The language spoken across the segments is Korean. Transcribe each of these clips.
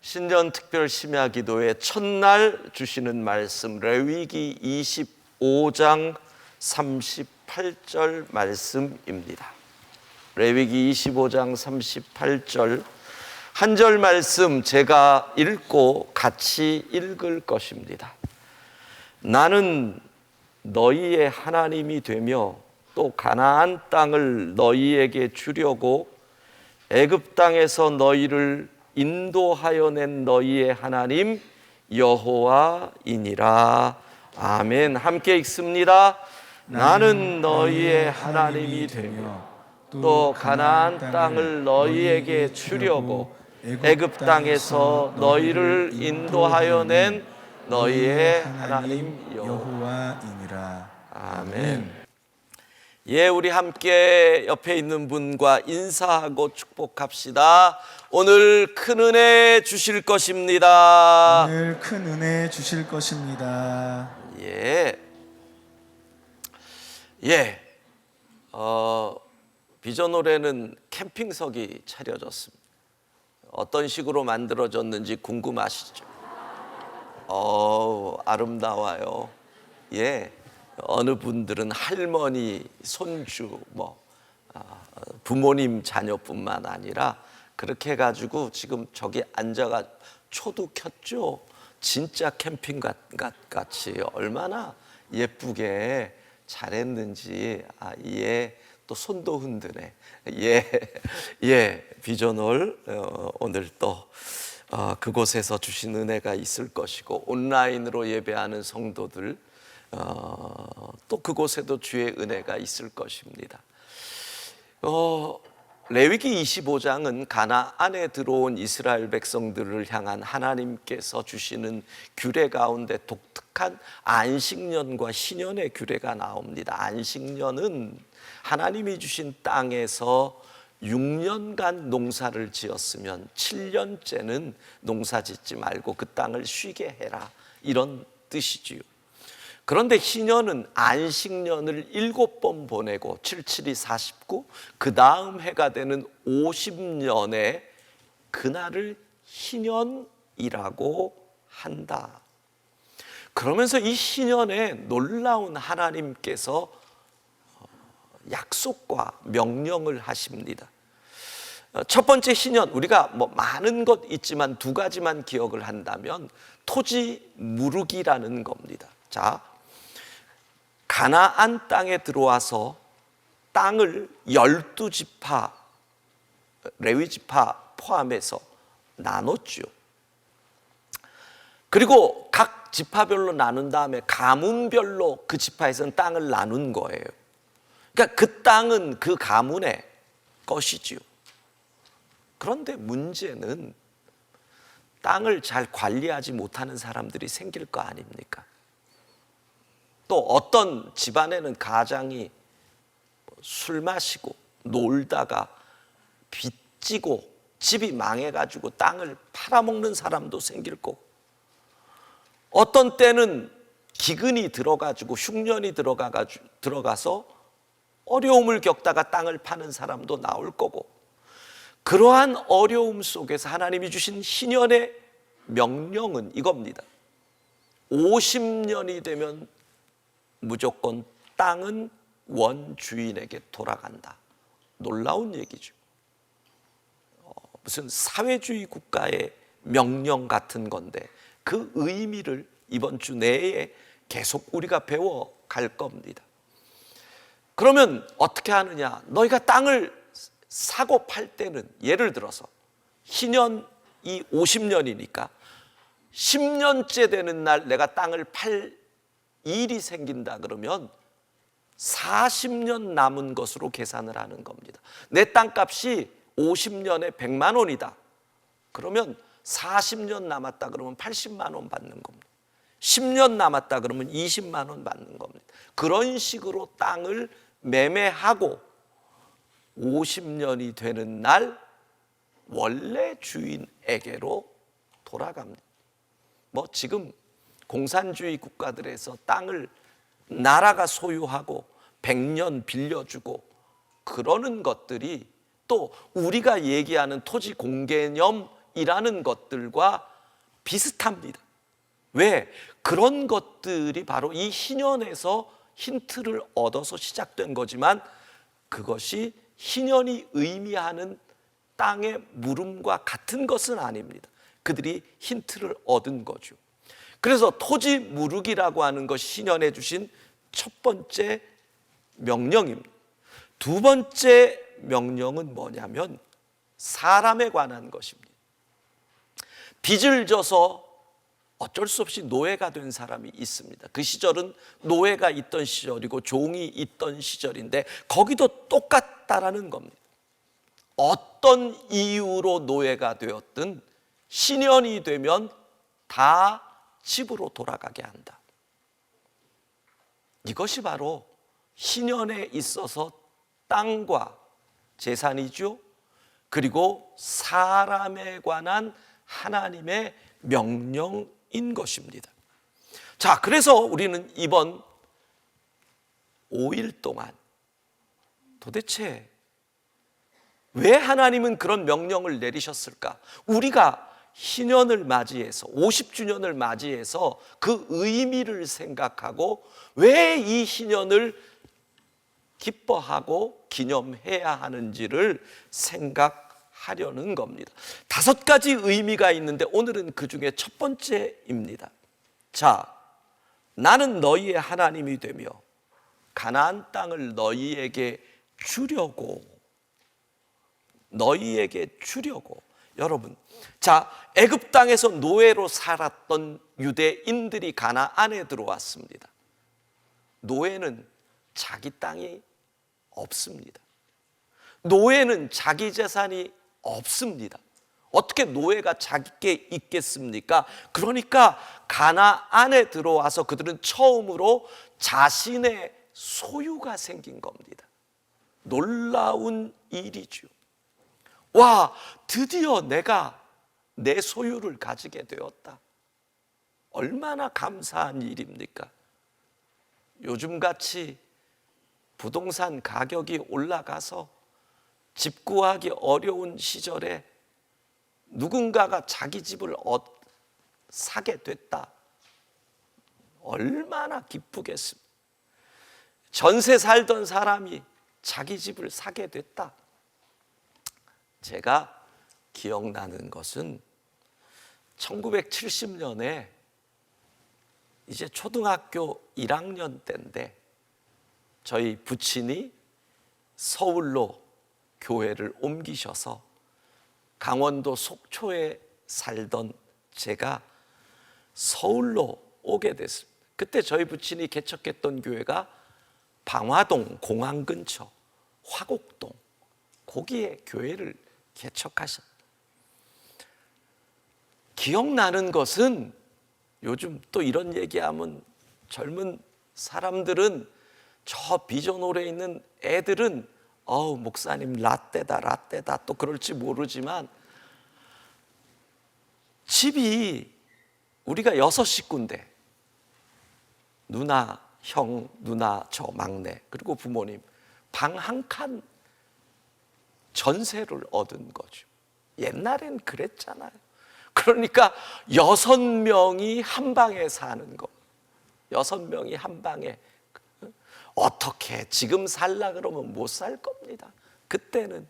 신년 특별 심야 기도의 첫날 주시는 말씀 레위기 25장 38절 말씀입니다. 레위기 25장 38절 한 절 말씀 제가 읽고 같이 읽을 것입니다. 나는 너희의 하나님이 되며 또 가나안 땅을 너희에게 주려고 애굽 땅에서 너희를 인도하여 낸 너희의 하나님 여호와이니라. 아멘. 함께 읽습니다. 나는 너희의 하나님이 되며 또 가나안 땅을 너희에게 주려고 애굽 땅에서 너희를 인도하여 낸 너희의 하나님 여호와이니라. 아멘. 예, 우리 함께 옆에 있는 분과 인사하고 축복합시다. 오늘 큰 은혜 주실 것입니다. 오늘 큰 은혜 주실 것입니다. 예. 비전홀에는 캠핑석이 차려졌습니다. 어떤 식으로 만들어졌는지 궁금하시죠? 아름다워요. 예. 어느 분들은 할머니, 손주, 부모님 자녀뿐만 아니라 그렇게 해가지고 지금 저기 앉아가 초도 켰죠. 진짜 캠핑 같이 얼마나 예쁘게 잘했는지. 또 손도 흔드네. 비전홀 오늘 또 그곳에서 주신 은혜가 있을 것이고 온라인으로 예배하는 성도들 또 그곳에도 주의 은혜가 있을 것입니다. 레위기 25장은 가나안에 들어온 이스라엘 백성들을 향한 하나님께서 주시는 규례 가운데 독특한 안식년과 희년의 규례가 나옵니다. 안식년은 하나님이 주신 땅에서 6년간 농사를 지었으면 7년째는 농사 짓지 말고 그 땅을 쉬게 해라, 이런 뜻이지요. 그런데 희년은 안식년을 7번 보내고 77이 49, 그 다음 해가 되는 50년에 그날을 희년이라고 한다. 그러면서 이 희년에 놀라운 하나님께서 약속과 명령을 하십니다. 첫 번째 희년, 우리가 많은 것 있지만 두 가지만 기억을 한다면 토지 무르기라는 겁니다. 자, 가나안 땅에 들어와서 땅을 12지파, 레위지파 포함해서 나눴죠. 그리고 각 지파별로 나눈 다음에 가문별로 그 지파에서는 땅을 나눈 거예요. 그러니까 그 땅은 그 가문의 것이지요. 그런데 문제는 땅을 잘 관리하지 못하는 사람들이 생길 거 아닙니까? 또 어떤 집안에는 가장이 술 마시고 놀다가 빚지고 집이 망해가지고 땅을 팔아먹는 사람도 생길 거고, 어떤 때는 기근이 들어가지고 흉년이 들어가서 어려움을 겪다가 땅을 파는 사람도 나올 거고, 그러한 어려움 속에서 하나님이 주신 희년의 명령은 이겁니다. 50년이 되면 무조건 땅은 원주인에게 돌아간다. 놀라운 얘기죠. 무슨 사회주의 국가의 명령 같은 건데 그 의미를 이번 주 내에 계속 우리가 배워갈 겁니다. 그러면 어떻게 하느냐? 너희가 땅을 사고 팔 때는 예를 들어서 희년이 50년이니까 10년째 되는 날 내가 땅을 팔 일이 생긴다 그러면 40년 남은 것으로 계산을 하는 겁니다. 내 땅값이 50년에 100만 원이다. 그러면 40년 남았다 그러면 80만 원 받는 겁니다. 10년 남았다 그러면 20만 원 받는 겁니다. 그런 식으로 땅을 매매하고 50년이 되는 날 원래 주인에게로 돌아갑니다. 지금 공산주의 국가들에서 땅을 나라가 소유하고 100년 빌려주고 그러는 것들이 또 우리가 얘기하는 토지 공개념 명령이라는 것들과 비슷합니다. 왜? 그런 것들이 바로 이 희년에서 힌트를 얻어서 시작된 거지만 그것이 희년이 의미하는 땅의 물음과 같은 것은 아닙니다. 그들이 힌트를 얻은 거죠. 그래서 토지 무르기라고 하는 것이 희년에 주신 첫 번째 명령입니다. 두 번째 명령은 뭐냐면 사람에 관한 것입니다. 빚을 져서 어쩔 수 없이 노예가 된 사람이 있습니다. 그 시절은 노예가 있던 시절이고 종이 있던 시절인데 거기도 똑같다라는 겁니다. 어떤 이유로 노예가 되었든 신년이 되면 다 집으로 돌아가게 한다. 이것이 바로 신년에 있어서 땅과 재산이죠. 그리고 사람에 관한 하나님의 명령인 것입니다. 자, 그래서 우리는 이번 5일 동안 도대체 왜 하나님은 그런 명령을 내리셨을까? 우리가 희년을 맞이해서 50주년을 맞이해서 그 의미를 생각하고 왜 이 희년을 기뻐하고 기념해야 하는지를 생각하려는 겁니다. 5가지 의미가 있는데 오늘은 그 중에 첫 번째입니다. 자, 나는 너희의 하나님이 되며 가나안 땅을 너희에게 주려고 여러분, 자, 애굽 땅에서 노예로 살았던 유대인들이 가나안에 들어왔습니다. 노예는 자기 땅이 없습니다. 노예는 자기 재산이 없습니다. 어떻게 노예가 자기께 있겠습니까? 그러니까 가나안에 들어와서 그들은 처음으로 자신의 소유가 생긴 겁니다. 놀라운 일이죠. 와, 드디어 내가 내 소유를 가지게 되었다. 얼마나 감사한 일입니까? 요즘같이 부동산 가격이 올라가서 집 구하기 어려운 시절에 누군가가 자기 집을 사게 됐다. 얼마나 기쁘겠습니까? 전세 살던 사람이 자기 집을 사게 됐다. 제가 기억나는 것은 1970년에 이제 초등학교 1학년 때인데 저희 부친이 서울로 교회를 옮기셔서 강원도 속초에 살던 제가 서울로 오게 됐습니다. 그때 저희 부친이 개척했던 교회가 방화동 공항 근처 화곡동 거기에 교회를 개척하셨다. 기억나는 것은 요즘 또 이런 얘기하면 젊은 사람들은 저 비전홀에 있는 애들은 목사님 라떼다 또 그럴지 모르지만 집이 우리가 6 식구인데 누나, 형, 누나, 저 막내 그리고 부모님 방 한 칸 전세를 얻은 거죠. 옛날엔 그랬잖아요. 그러니까 6명이 한 방에 사는 거. 6명이 한 방에. 어떻게 지금 살라 그러면 못 살 겁니다. 그때는.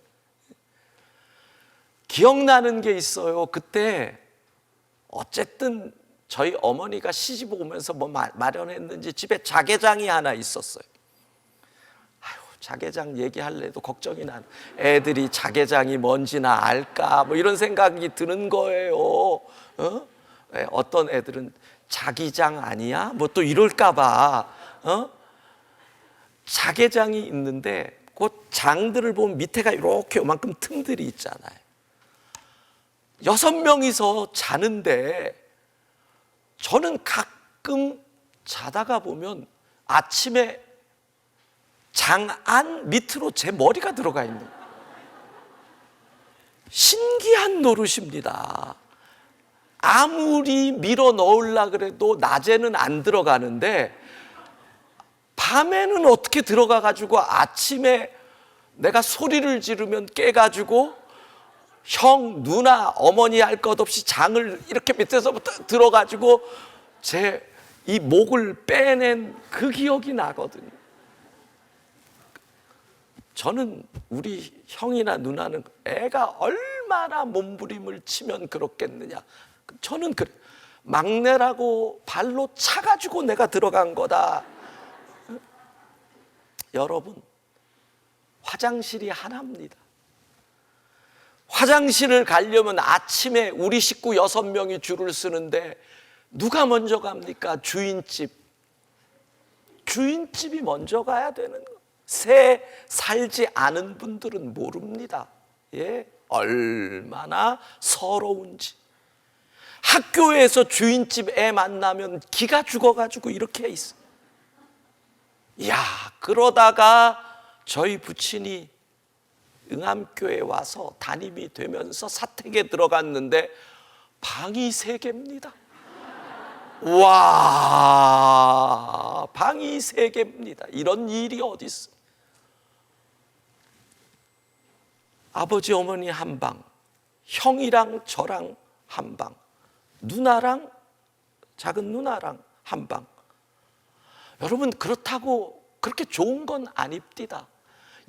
기억나는 게 있어요. 그때 어쨌든 저희 어머니가 시집 오면서 뭐 마련했는지 집에 자개장이 하나 있었어요. 자개장 얘기할래도 걱정이 난 애들이 자개장이 뭔지나 알까 뭐 이런 생각이 드는 거예요. 어떤 애들은 자기장 아니야? 뭐 또 이럴까 봐. 자개장이 있는데 그 장들을 보면 밑에가 이렇게 요만큼 틈들이 있잖아요. 6명이서 자는데 저는 가끔 자다가 보면 아침에 장 안 밑으로 제 머리가 들어가 있는 거예요. 신기한 노릇입니다. 아무리 밀어 넣으려 그래도 낮에는 안 들어가는데 밤에는 어떻게 들어가 가지고 아침에 내가 소리를 지르면 깨 가지고 형, 누나, 어머니 할 것 없이 장을 이렇게 밑에서부터 들어가지고 제 이 목을 빼낸 그 기억이 나거든요. 저는 우리 형이나 누나는 애가 얼마나 몸부림을 치면 그렇겠느냐. 저는 그래. 막내라고 발로 차가지고 내가 들어간 거다. 여러분, 화장실이 하나입니다. 화장실을 가려면 아침에 우리 식구 6명이 줄을 서는데 누가 먼저 갑니까? 주인집이 먼저 가야 되는 거. 새 살지 않은 분들은 모릅니다. 예, 얼마나 서러운지. 학교에서 주인집 애 만나면 기가 죽어가지고 이렇게 있어. 야, 그러다가 저희 부친이 응암교회 와서 담임이 되면서 사택에 들어갔는데 방이 3개입니다. 와, 방이 3개입니다. 이런 일이 어디 있어? 아버지 어머니 한 방, 형이랑 저랑 한 방, 누나랑 작은 누나랑 한 방. 여러분, 그렇다고 그렇게 좋은 건 아닙니다.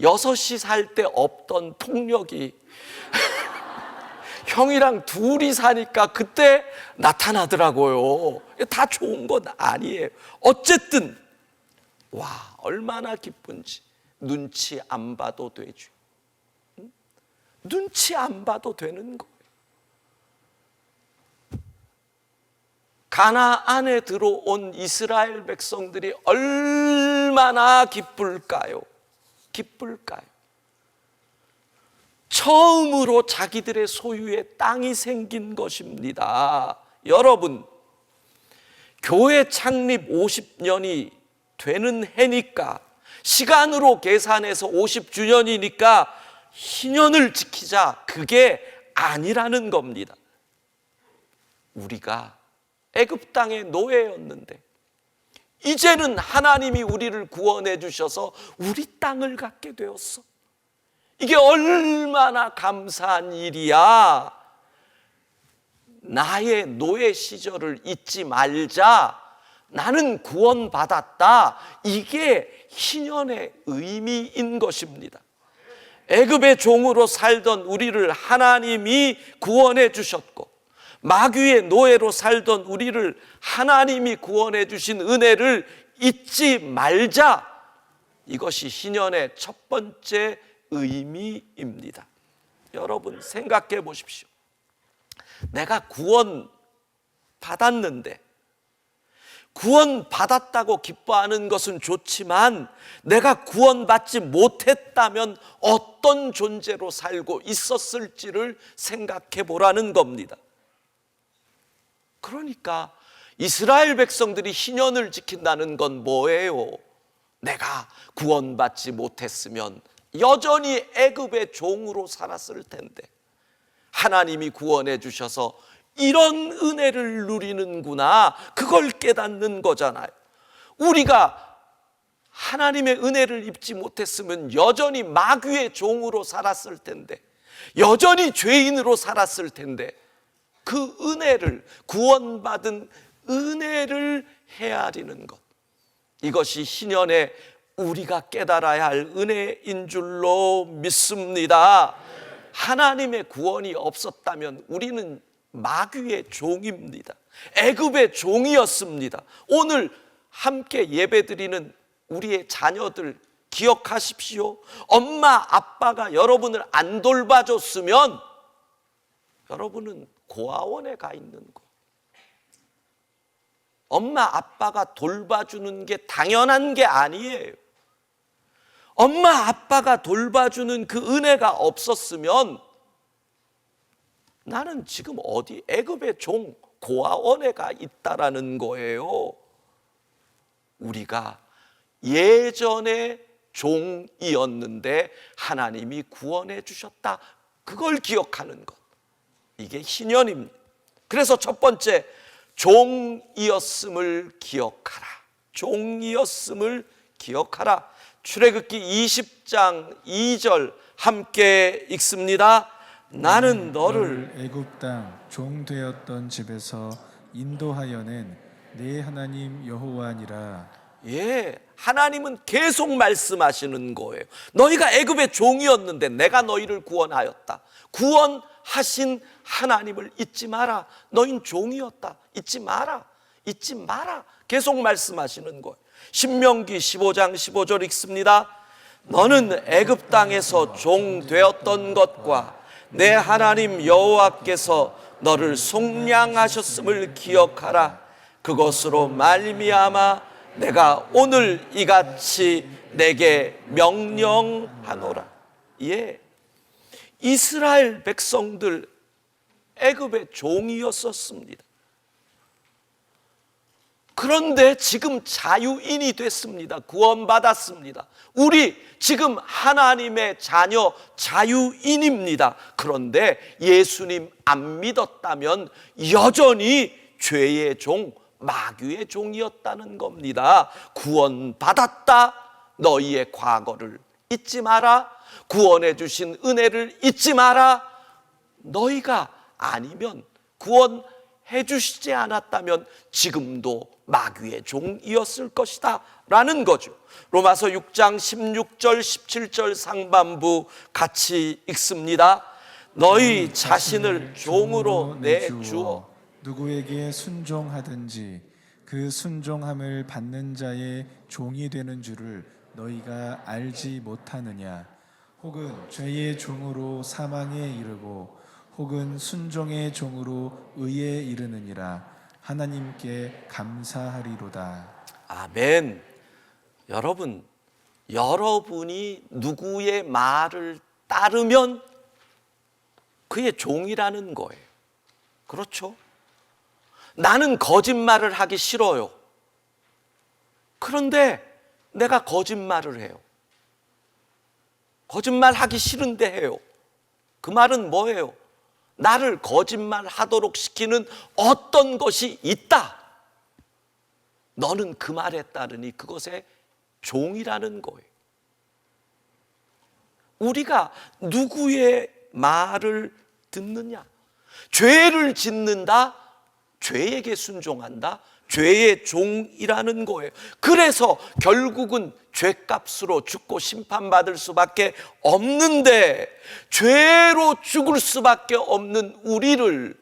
6이 살 때 없던 폭력이 형이랑 둘이 사니까 그때 나타나더라고요. 다 좋은 건 아니에요. 어쨌든 와, 얼마나 기쁜지. 눈치 안 봐도 되죠. 눈치 안 봐도 되는 거예요. 가나안에 들어온 이스라엘 백성들이 얼마나 기쁠까요? 기쁠까요? 처음으로 자기들의 소유의 땅이 생긴 것입니다. 여러분, 교회 창립 50년이 되는 해니까, 시간으로 계산해서 50주년이니까 희년을 지키자, 그게 아니라는 겁니다. 우리가 애굽 땅의 노예였는데 이제는 하나님이 우리를 구원해 주셔서 우리 땅을 갖게 되었어. 이게 얼마나 감사한 일이야. 나의 노예 시절을 잊지 말자. 나는 구원받았다. 이게 희년의 의미인 것입니다. 애굽의 종으로 살던 우리를 하나님이 구원해 주셨고, 마귀의 노예로 살던 우리를 하나님이 구원해 주신 은혜를 잊지 말자. 이것이 희년의 첫 번째 의미입니다. 여러분, 생각해 보십시오. 내가 구원 받았는데, 구원 받았다고 기뻐하는 것은 좋지만 내가 구원받지 못했다면 어떤 존재로 살고 있었을지를 생각해 보라는 겁니다. 그러니까 이스라엘 백성들이 희년을 지킨다는 건 뭐예요? 내가 구원받지 못했으면 여전히 애굽의 종으로 살았을 텐데 하나님이 구원해 주셔서 이런 은혜를 누리는구나, 그걸 깨닫는 거잖아요. 우리가 하나님의 은혜를 입지 못했으면 여전히 마귀의 종으로 살았을 텐데, 여전히 죄인으로 살았을 텐데, 그 은혜를, 구원받은 은혜를 헤아리는 것, 이것이 희년에 우리가 깨달아야 할 은혜인 줄로 믿습니다. 하나님의 구원이 없었다면 우리는 마귀의 종입니다. 애굽의 종이었습니다. 오늘 함께 예배드리는 우리의 자녀들 기억하십시오. 엄마 아빠가 여러분을 안 돌봐줬으면 여러분은 고아원에 가 있는 거. 엄마 아빠가 돌봐주는 게 당연한 게 아니에요. 엄마 아빠가 돌봐주는 그 은혜가 없었으면 나는 지금 어디 애굽의 종 고아원에 가 있다라는 거예요. 우리가 예전에 종이었는데 하나님이 구원해 주셨다, 그걸 기억하는 것, 이게 희년입니다. 그래서 첫 번째, 종이었음을 기억하라. 종이었음을 기억하라. 출애굽기 20장 2절 함께 읽습니다. 나는 너를 애굽 땅 종 되었던 집에서 인도하여낸 내 하나님 여호와니라. 예, 하나님은 계속 말씀하시는 거예요. 너희가 애굽의 종이었는데 내가 너희를 구원하였다. 구원하신 하나님을 잊지 마라. 너희는 종이었다. 잊지 마라. 잊지 마라. 계속 말씀하시는 거예요. 신명기 15장 15절 읽습니다. 너는 애굽 땅에서 종 되었던 것과 내 하나님 여호와께서 너를 속량하셨음을 기억하라. 그것으로 말미암아 내가 오늘 이같이 내게 명령하노라. 예, 이스라엘 백성들 애굽의 종이었었습니다. 그런데 지금 자유인이 됐습니다. 구원받았습니다. 우리 지금 하나님의 자녀 자유인입니다. 그런데 예수님 안 믿었다면 여전히 죄의 종, 마귀의 종이었다는 겁니다. 구원받았다. 너희의 과거를 잊지 마라. 구원해 주신 은혜를 잊지 마라. 너희가 아니면 구원해 주시지 않았다면 지금도 마귀의 종이었을 것이다 라는 거죠. 로마서 6장 16절 17절 상반부 같이 읽습니다. 너희 자신을 종으로 내주어 누구에게 순종하든지 그 순종함을 받는 자의 종이 되는 줄을 너희가 알지 못하느냐. 혹은 죄의 종으로 사망에 이르고 혹은 순종의 종으로 의에 이르느니라. 하나님께 감사하리로다. 아멘. 여러분이 누구의 말을 따르면 그의 종이라는 거예요. 그렇죠? 나는 거짓말을 하기 싫어요. 그런데 내가 거짓말을 해요. 거짓말 하기 싫은데 해요. 그 말은 뭐예요? 나를 거짓말 하도록 시키는 어떤 것이 있다. 너는 그 말에 따르니 그것의 종이라는 거예요. 우리가 누구의 말을 듣느냐? 죄를 짓는다? 죄에게 순종한다? 죄의 종이라는 거예요. 그래서 결국은 죄값으로 죽고 심판받을 수밖에 없는데, 죄로 죽을 수밖에 없는 우리를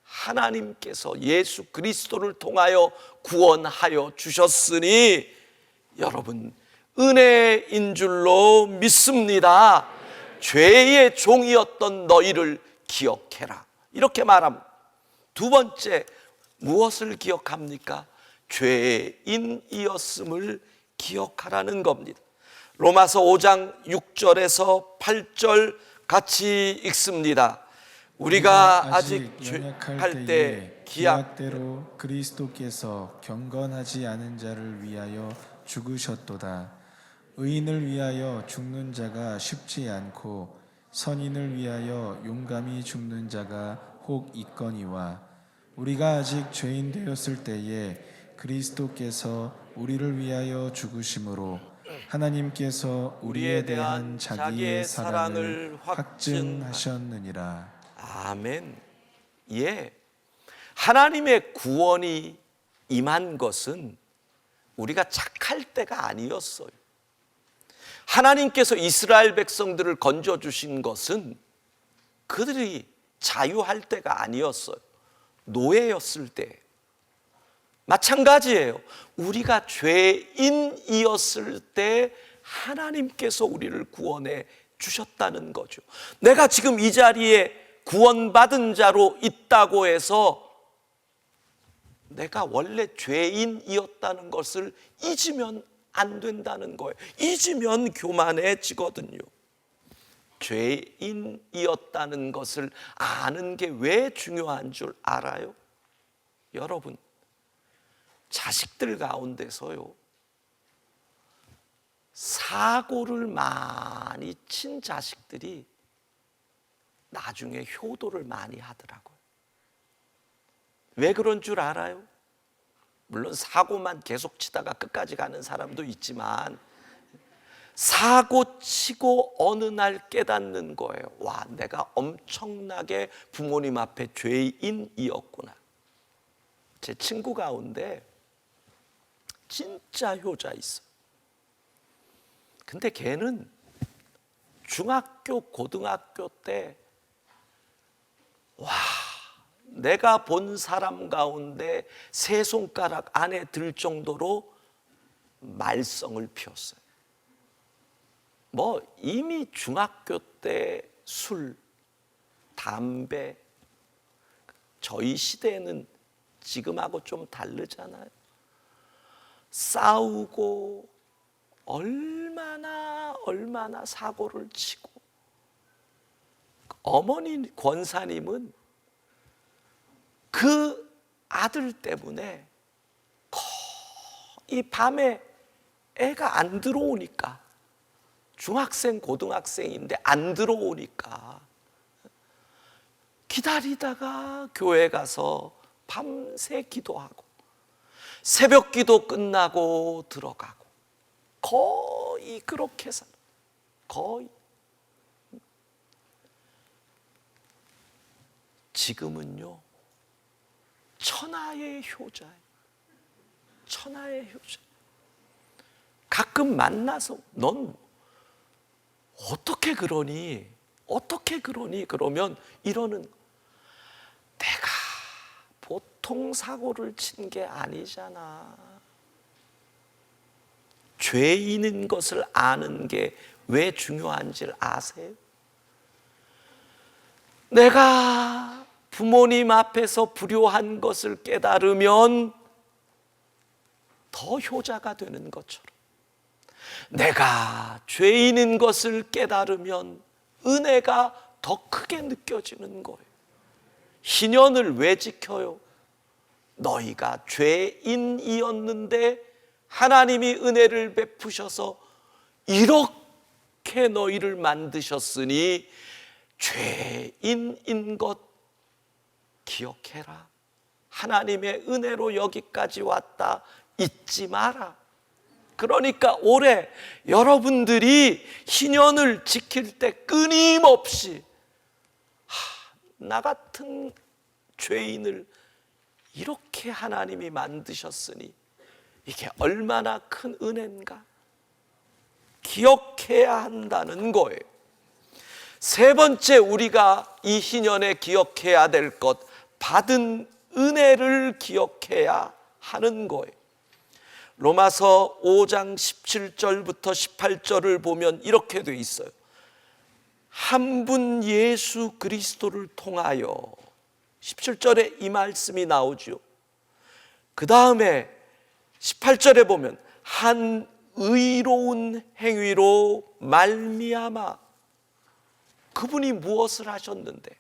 하나님께서 예수 그리스도를 통하여 구원하여 주셨으니 여러분 은혜인 줄로 믿습니다. 죄의 종이었던 너희를 기억해라. 이렇게 말합니다. 두 번째, 무엇을 기억합니까? 죄인이었음을 기억하라는 겁니다. 로마서 5장 6절에서 8절 같이 읽습니다. 우리가 아직 할 때 기약대로 그리스도께서 경건하지 않은 자를 위하여 죽으셨도다. 의인을 위하여 죽는 자가 쉽지 않고 선인을 위하여 용감히 죽는 자가 혹 있거니와 우리가 아직 죄인 되었을 때에 그리스도께서 우리를 위하여 죽으심으로 하나님께서 우리에 대한 자기의 사랑을 확증하셨느니라. 아멘. 예. 하나님의 구원이 임한 것은 우리가 착할 때가 아니었어요. 하나님께서 이스라엘 백성들을 건져주신 것은 그들이 자유할 때가 아니었어요. 노예였을 때. 마찬가지예요. 우리가 죄인이었을 때 하나님께서 우리를 구원해 주셨다는 거죠. 내가 지금 이 자리에 구원받은 자로 있다고 해서 내가 원래 죄인이었다는 것을 잊으면 안 된다는 거예요. 잊으면 교만해지거든요. 죄인이었다는 것을 아는 게 왜 중요한 줄 알아요? 여러분, 자식들 가운데서요, 사고를 많이 친 자식들이 나중에 효도를 많이 하더라고요. 왜 그런 줄 알아요? 물론 사고만 계속 치다가 끝까지 가는 사람도 있지만 사고 치고 어느 날 깨닫는 거예요. 와, 내가 엄청나게 부모님 앞에 죄인이었구나. 제 친구 가운데 진짜 효자 있어. 근데 걔는 중학교, 고등학교 때 내가 본 사람 가운데 세 손가락 안에 들 정도로 말썽을 피웠어요. 뭐 이미 중학교 때 술, 담배, 저희 시대에는 지금하고 좀 다르잖아요. 싸우고 얼마나 사고를 치고, 어머니 권사님은 그 아들 때문에 거의 밤에 애가 안 들어오니까, 중학생 고등학생인데 안 들어오니까 기다리다가 교회 가서 밤새 기도하고 새벽 기도 끝나고 들어가고, 거의 그렇게 살아. 거의. 지금은요, 천하의 효자예요. 천하의 효자. 가끔 만나서 넌 어떻게 그러니? 어떻게 그러니? 그러면 이러는, 내가 보통 사고를 친 게 아니잖아. 죄인인 것을 아는 게 왜 중요한지를 아세요? 내가 부모님 앞에서 불효한 것을 깨달으면 더 효자가 되는 것처럼, 내가 죄인인 것을 깨달으면 은혜가 더 크게 느껴지는 거예요. 희년을 왜 지켜요? 너희가 죄인이었는데 하나님이 은혜를 베푸셔서 이렇게 너희를 만드셨으니 죄인인 것 기억해라. 하나님의 은혜로 여기까지 왔다 잊지 마라. 그러니까 올해 여러분들이 희년을 지킬 때 끊임없이 나 같은 죄인을 이렇게 하나님이 만드셨으니 이게 얼마나 큰 은혜인가 기억해야 한다는 거예요. 세 번째, 우리가 이 희년에 기억해야 될 것, 받은 은혜를 기억해야 하는 거예요. 로마서 5장 17절부터 18절을 보면 이렇게 돼 있어요. 한 분 예수 그리스도를 통하여, 17절에 이 말씀이 나오죠. 그 다음에 18절에 보면 한 의로운 행위로 말미암아, 그분이 무엇을 하셨는데?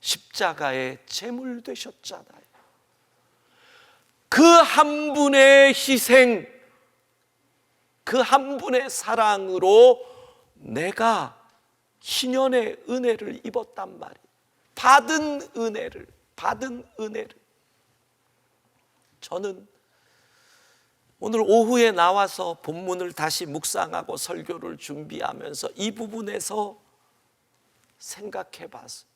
십자가의 제물 되셨잖아요. 그 한 분의 희생, 그 한 분의 사랑으로 내가 희년의 은혜를 입었단 말이에요. 받은 은혜를. 저는 오늘 오후에 나와서 본문을 다시 묵상하고 설교를 준비하면서 이 부분에서 생각해 봤어요.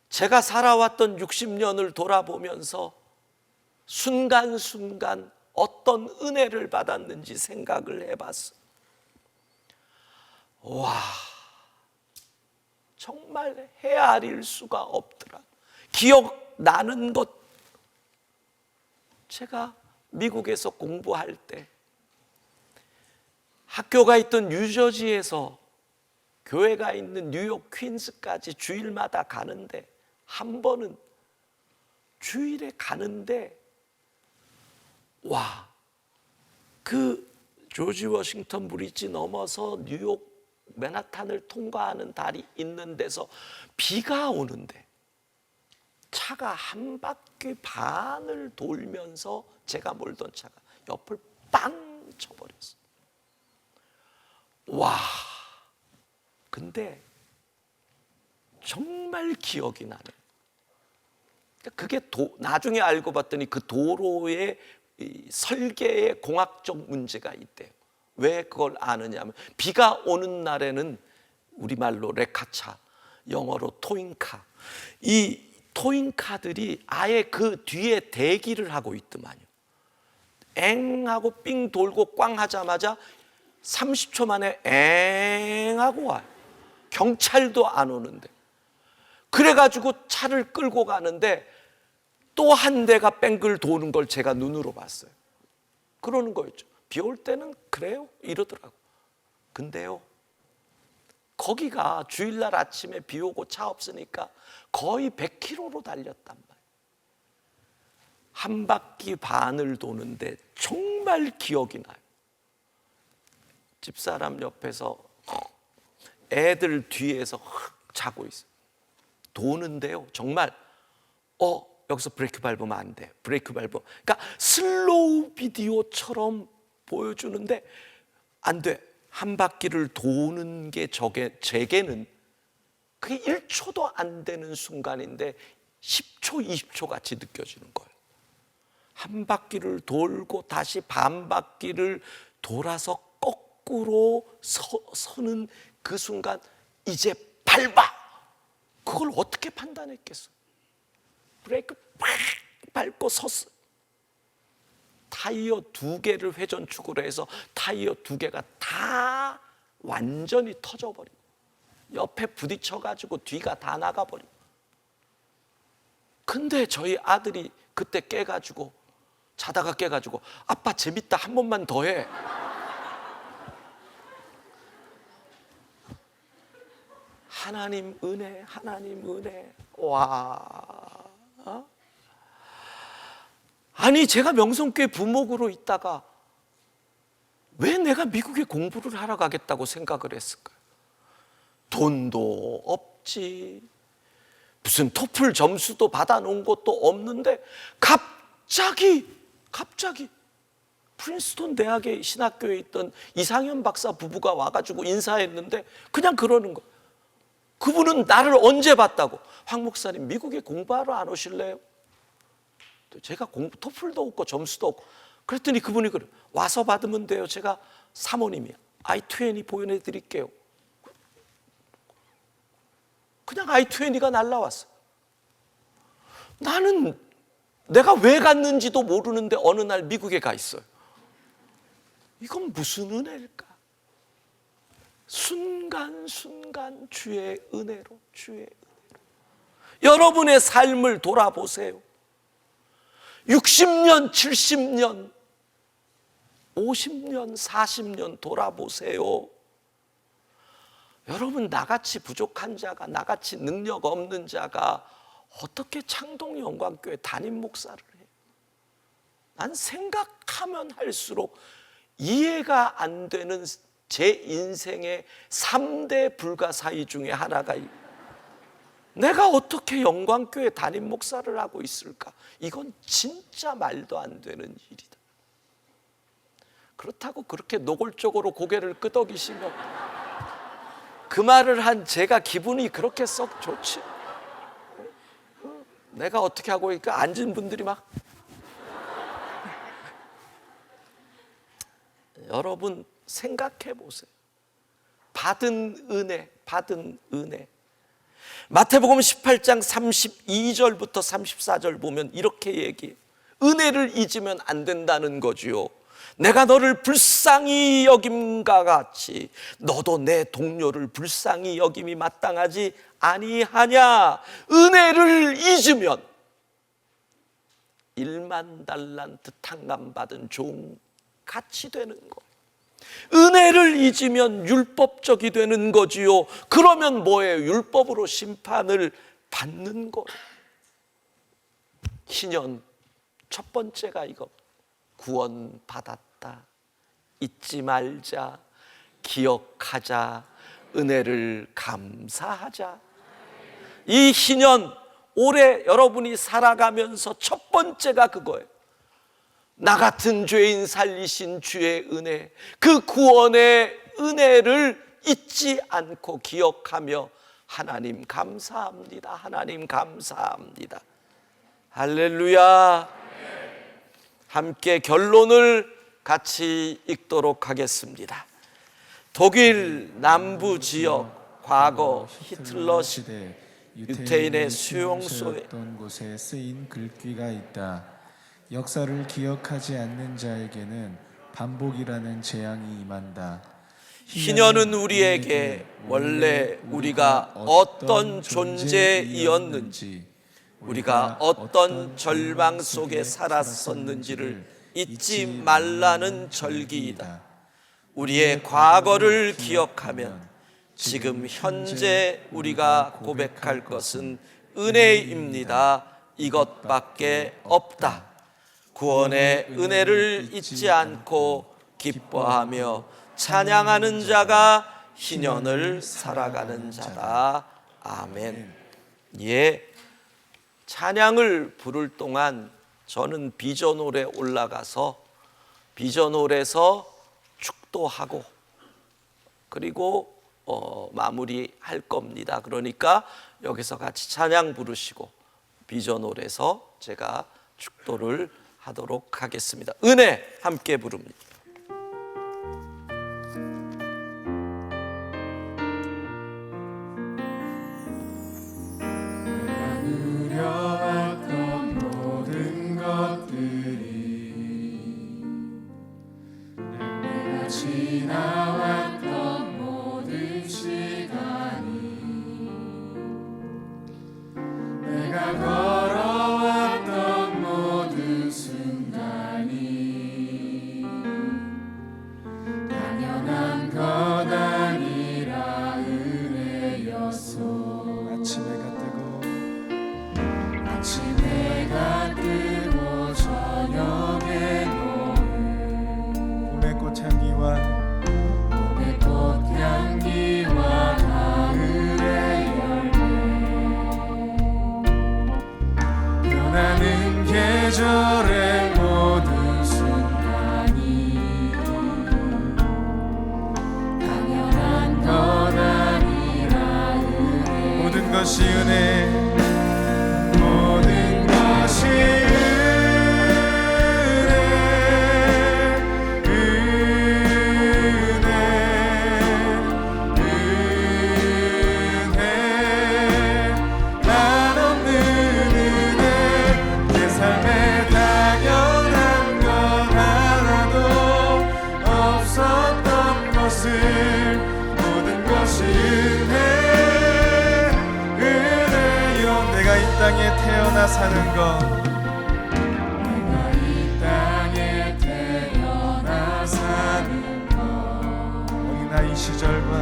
제가 살아왔던 60년을 돌아보면서 순간순간 어떤 은혜를 받았는지 생각을 해봤어요. 와, 정말 헤아릴 수가 없더라. 기억나는 것, 제가 미국에서 공부할 때 학교가 있던 뉴저지에서 교회가 있는 뉴욕 퀸스까지 주일마다 가는데, 한 번은 주일에 가는데 와, 그 조지 워싱턴 브리지 넘어서 뉴욕 맨하탄을 통과하는 다리 있는 데서 비가 오는데 차가 한 바퀴 반을 돌면서 제가 몰던 차가 옆을 빵 쳐버렸어요. 와, 근데 정말 기억이 나는, 그게 나중에 알고 봤더니 그 도로의 설계에 공학적 문제가 있대요. 왜 그걸 아느냐면 비가 오는 날에는 우리말로 레카차, 영어로 토잉카, 이 토잉카들이 아예 그 뒤에 대기를 하고 있더만요. 엥 하고 삥 돌고 꽝 하자마자 30초 만에 엥 하고 와요. 경찰도 안 오는데. 그래가지고 차를 끌고 가는데 또 한 대가 뺑글 도는 걸 제가 눈으로 봤어요. 그러는 거였죠. 비 올 때는 그래요 이러더라고. 근데요, 거기가 주일날 아침에 비 오고 차 없으니까 거의 100km로 달렸단 말이에요. 한 바퀴 반을 도는데 정말 기억이 나요. 집사람 옆에서 애들 뒤에서 자고 있어요. 도는데요, 정말 여기서 브레이크 밟으면 안 돼. 브레이크 밟으면. 그러니까 슬로우 비디오처럼 보여주는데 안 돼. 한 바퀴를 도는 게 제게는 그게 1초도 안 되는 순간인데 10초, 20초 같이 느껴지는 거예요. 한 바퀴를 돌고 다시 반 바퀴를 돌아서 거꾸로 서는 그 순간 이제 밟아. 그걸 어떻게 판단했겠어? 브레이크 팍 밟고 섰어. 타이어 2개를 회전축으로 해서 타이어 2개가 다 완전히 터져버리고 옆에 부딪혀가지고 뒤가 다 나가버리고. 근데 저희 아들이 그때 깨가지고 자다가 깨가지고 아빠 재밌다 한 번만 더 해. 하나님 은혜, 하나님 은혜. 와. 아니 제가 명성교회 부목으로 있다가 왜 내가 미국에 공부를 하러 가겠다고 생각을 했을까요? 돈도 없지, 무슨 토플 점수도 받아놓은 것도 없는데 갑자기 프린스턴 대학의 신학교에 있던 이상현 박사 부부가 와가지고 인사했는데 그냥 그러는 거예요. 그분은 나를 언제 봤다고? 황 목사님 미국에 공부하러 안 오실래요? 제가 토플도 없고 점수도 없고. 그랬더니 그분이 그래, 와서 받으면 돼요. 제가 사모님이야. I-20 보내드릴게요. 그냥 I-20가 날라왔어. 나는 내가 왜 갔는지도 모르는데 어느 날 미국에 가 있어요. 이건 무슨 은혜일까? 순간순간 주의 은혜로. 여러분의 삶을 돌아보세요. 60년, 70년, 50년, 40년 돌아보세요. 여러분, 나같이 부족한 자가, 나같이 능력 없는 자가 어떻게 창동 영광교회 담임 목사를 해요? 난 생각하면 할수록 이해가 안 되는 제 인생의 3대 불가사의 중에 하나가 내가 어떻게 영광교회 담임 목사를 하고 있을까? 이건 진짜 말도 안 되는 일이다. 그렇다고 그렇게 노골적으로 고개를 끄덕이시면 그 말을 한 제가 기분이 그렇게 썩 좋지? 내가 어떻게 하고 있을까? 앉은 분들이 막 여러분 생각해 보세요. 받은 은혜. 마태복음 18장 32절부터 34절 보면 이렇게 얘기해요. 은혜를 잊으면 안 된다는 거지요. 내가 너를 불쌍히 여김과 같이 너도 내 동료를 불쌍히 여김이 마땅하지 아니하냐. 은혜를 잊으면 1만 달란트 탕감 받은 종 같이 되는 거예요. 은혜를 잊으면 율법적이 되는 거지요. 그러면 뭐예요? 율법으로 심판을 받는 거예요. 신년 첫 번째가 이거. 구원 받았다. 잊지 말자. 기억하자. 은혜를 감사하자. 이 신년 올해 여러분이 살아가면서 첫 번째가 그거예요. 나 같은 죄인 살리신 주의 은혜, 그 구원의 은혜를 잊지 않고 기억하며 하나님 감사합니다. 하나님 감사합니다. 할렐루야. 함께 결론을 같이 읽도록 하겠습니다. 독일 남부 지역 과거 히틀러 시대 유태인의 수용소에 수용소였던 곳에 쓰인 글귀가 있다. 역사를 기억하지 않는 자에게는 반복이라는 재앙이 임한다. 희년은 우리에게 원래 우리가 어떤 존재이었는지, 우리가 어떤 절망 속에 살았었는지를 잊지 말라는 절기이다. 우리의 과거를 기억하면 지금 현재 우리가 고백할 것은 은혜입니다. 이것밖에 없다. 구원의 은혜를 잊지 않고 기뻐하며 찬양하는 자가 희년을 살아가는 자다. 아멘. 예, 찬양을 부를 동안 저는 비전홀에 올라가서 비전홀에서 축도하고 그리고 마무리할 겁니다. 그러니까 여기서 같이 찬양 부르시고 비전홀에서 제가 축도를 하도록 하겠습니다. 은혜 함께 부릅니다. 누려왔던 모든 것들이 내가 지나왔던 모든 시간이 내가 걸어왔던 모든 순간이 당연한 것 아니라 은혜였소. 아침에가 뜨고 저녁에 노을 봄의 꽃향기와 가을의 열매 변하는 계절의 모든 순간이 당연한 것 아니라 은혜. 모든 것이 은혜. 모든 것이 은혜 한없는 은혜. 내 삶에 당연한 것 하나도 없었던 것을 모든 것이 은혜요. 내가 이 땅에 태어나 사는 것, 내가 이 땅에 태어나 사는 것, 어린아이 시절과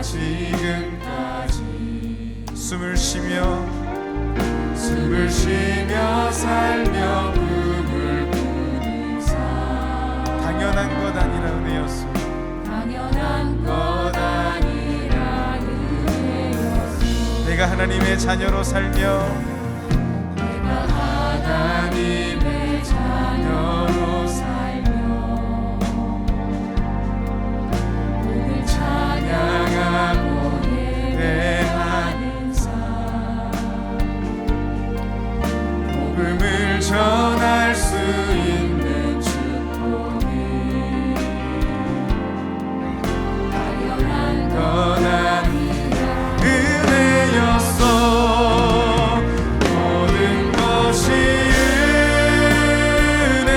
지금까지 숨을 쉬며 살며 꿈을 꾸는 삶 당연한 것 아니라 은혜였소. 당연한 것 아니라 은혜였소. 내가 하나님의 자녀로 살며 내가 하나님의 자녀로 살며 오늘 찬양하고 예배하는 삶 복음을 전할 수 있는 축복이 당연한 것 아니라 은혜였소. 모든 것이 은혜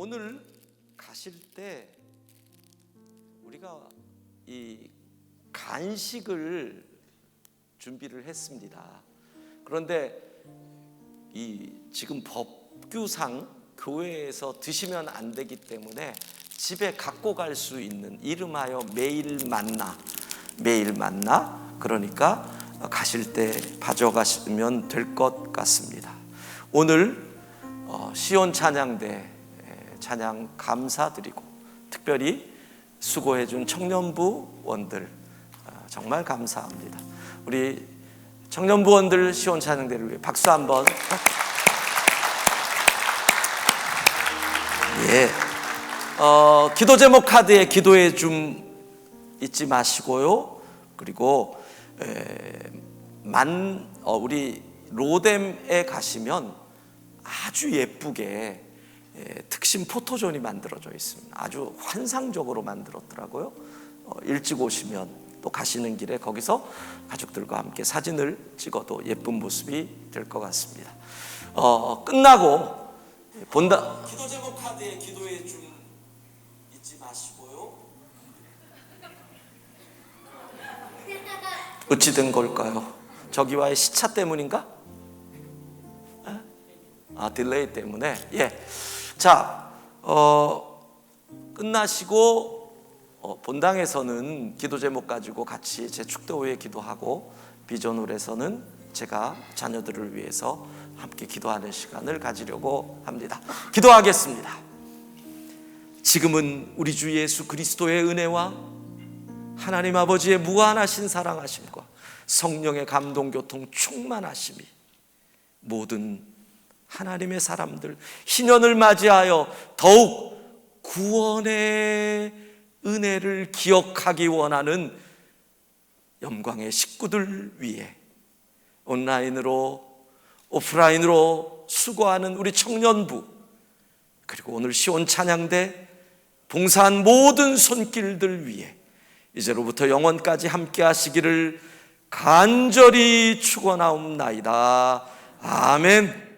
오늘 가실 때 우리가 이 간식을 준비를 했습니다. 그런데 이 지금 법규상 교회에서 드시면 안 되기 때문에 집에 갖고 갈 수 있는, 이름하여 매일 만나, 그러니까 가실 때 가져가시면 될 것 같습니다. 오늘 시온 찬양대 찬양 감사드리고, 특별히 수고해준 청년부원들 정말 감사합니다. 우리 청년부원들 시온 찬양대를 위해 박수 한번. 예. 기도 제목 카드에 기도해 좀 잊지 마시고요. 그리고 우리 로뎀에 가시면 아주 예쁘게 특심 포토존이 만들어져 있습니다. 아주 환상적으로 만들었더라고요. 일찍 오시면 또 가시는 길에 거기서 가족들과 함께 사진을 찍어도 예쁜 모습이 될 것 같습니다. 끝나고 본다. 기도 제목 카드에 기도해 좀 잊지 마시고요. 어찌 된 걸까요? 저기와의 시차 때문인가? 딜레이 때문에. 예. 자, 끝나시고 본당에서는 기도 제목 가지고 같이 제축도 후에 기도하고, 비전홀에서는 제가 자녀들을 위해서 함께 기도하는 시간을 가지려고 합니다. 기도하겠습니다. 지금은 우리 주 예수 그리스도의 은혜와 하나님 아버지의 무한하신 사랑하심과 성령의 감동 교통 충만하심이 모든 하나님의 사람들, 희년을 맞이하여 더욱 구원의 은혜를 기억하기 원하는 영광의 식구들 위해 온라인으로 오프라인으로 수고하는 우리 청년부, 그리고 오늘 시온 찬양대 봉사한 모든 손길들 위해 이제로부터 영원까지 함께 하시기를 간절히 축원하옵나이다. 아멘.